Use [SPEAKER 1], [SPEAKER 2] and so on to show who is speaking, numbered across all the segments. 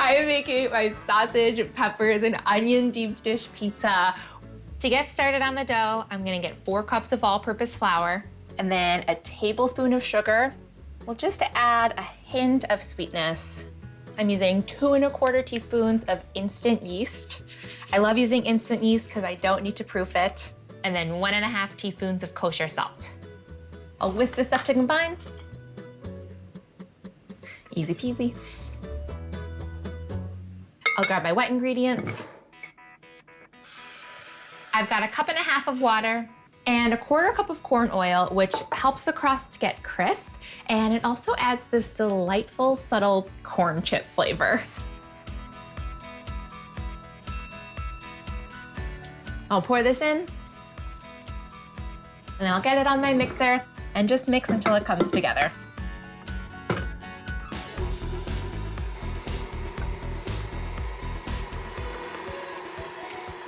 [SPEAKER 1] I am making my sausage, peppers, and onion deep dish pizza. To get started on the dough, I'm gonna get 4 cups of all-purpose flour and then a tablespoon of sugar. We'll just add a hint of sweetness. I'm using 2 1/4 teaspoons of instant yeast. I love using instant yeast because I don't need to proof it. And then 1 1/2 teaspoons of kosher salt. I'll whisk this up to combine. Easy peasy. I'll grab my wet ingredients. I've got 1.5 cups of water and 1/4 cup of corn oil, which helps the crust get crisp, and it also adds this delightful, subtle corn chip flavor. I'll pour this in, and then I'll get it on my mixer and just mix until it comes together.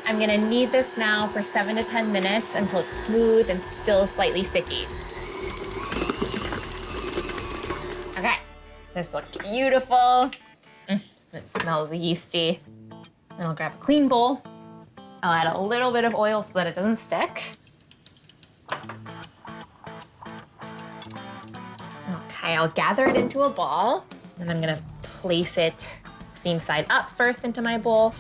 [SPEAKER 1] I'm gonna knead this now for 7 to 10 minutes until it's smooth and still slightly sticky. Okay, this looks beautiful. It smells yeasty. Then I'll grab a clean bowl. I'll add a little bit of oil so that it doesn't stick. Okay, I'll gather it into a ball, and I'm gonna place it seam side up first into my bowl,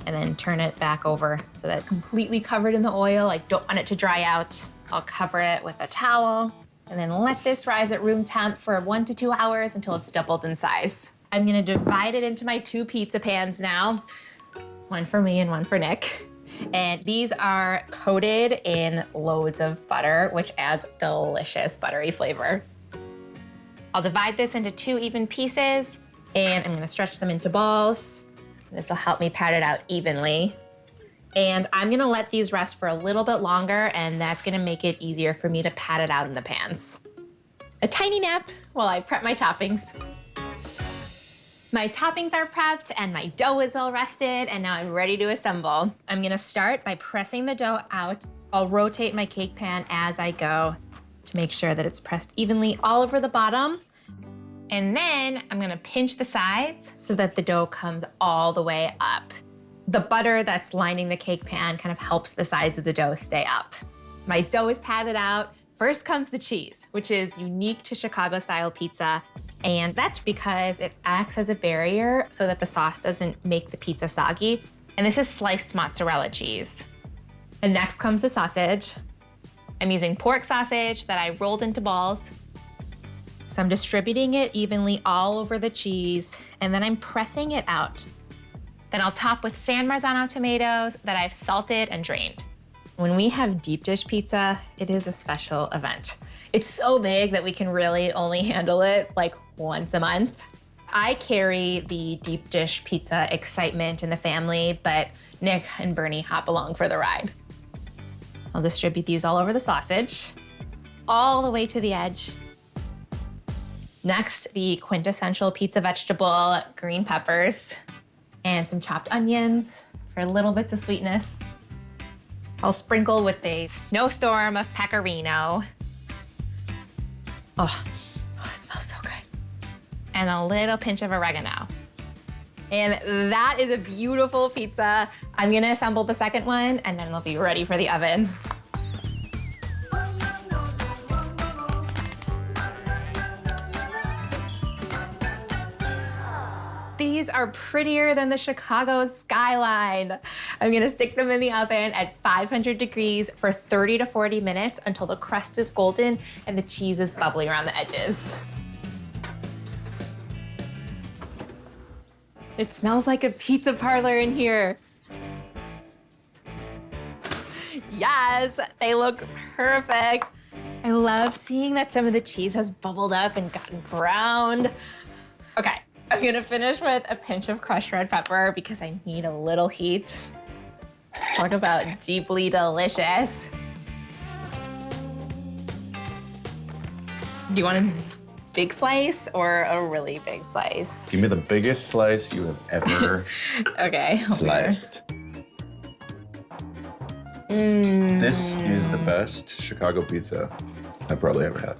[SPEAKER 1] and then turn it back over so that it's completely covered in the oil. I don't want it to dry out. I'll cover it with a towel and then let this rise at room temp for 1 to 2 hours until it's doubled in size. I'm gonna divide it into my 2 pizza pans now, one for me and one for Nick. And these are coated in loads of butter, which adds delicious buttery flavor. I'll divide this into 2 even pieces, and I'm gonna stretch them into balls. This will help me pat it out evenly. And I'm gonna let these rest for a little bit longer, and that's gonna make it easier for me to pat it out in the pans. A tiny nap while I prep my toppings. My toppings are prepped and my dough is all rested, and now I'm ready to assemble. I'm gonna start by pressing the dough out. I'll rotate my cake pan as I go to make sure that it's pressed evenly all over the bottom. And then I'm gonna pinch the sides so that the dough comes all the way up. The butter that's lining the cake pan kind of helps the sides of the dough stay up. My dough is patted out. First comes the cheese, which is unique to Chicago-style pizza. And that's because it acts as a barrier so that the sauce doesn't make the pizza soggy. And this is sliced mozzarella cheese. And next comes the sausage. I'm using pork sausage that I rolled into balls. So I'm distributing it evenly all over the cheese, and then I'm pressing it out. Then I'll top with San Marzano tomatoes that I've salted and drained. When we have deep dish pizza, it is a special event. It's so big that we can really only handle it like once a month. I carry the deep dish pizza excitement in the family, but Nick and Bernie hop along for the ride. I'll distribute these all over the sausage, all the way to the edge. Next, the quintessential pizza vegetable, green peppers, and some chopped onions for little bits of sweetness. I'll sprinkle with a snowstorm of pecorino. Oh, it smells so good. And a little pinch of oregano. And that is a beautiful pizza. I'm gonna assemble the second one, and then it'll be ready for the oven. These are prettier than the Chicago skyline. I'm gonna stick them in the oven at 500 degrees for 30 to 40 minutes until the crust is golden and the cheese is bubbling around the edges. It smells like a pizza parlor in here. Yes, they look perfect. I love seeing that some of the cheese has bubbled up and gotten browned. Okay. I'm gonna finish with a pinch of crushed red pepper because I need a little heat. Talk about deeply delicious. Do you want a big slice or a really big slice?
[SPEAKER 2] Give me the biggest slice you have ever sliced. This is the best Chicago pizza I've probably ever had.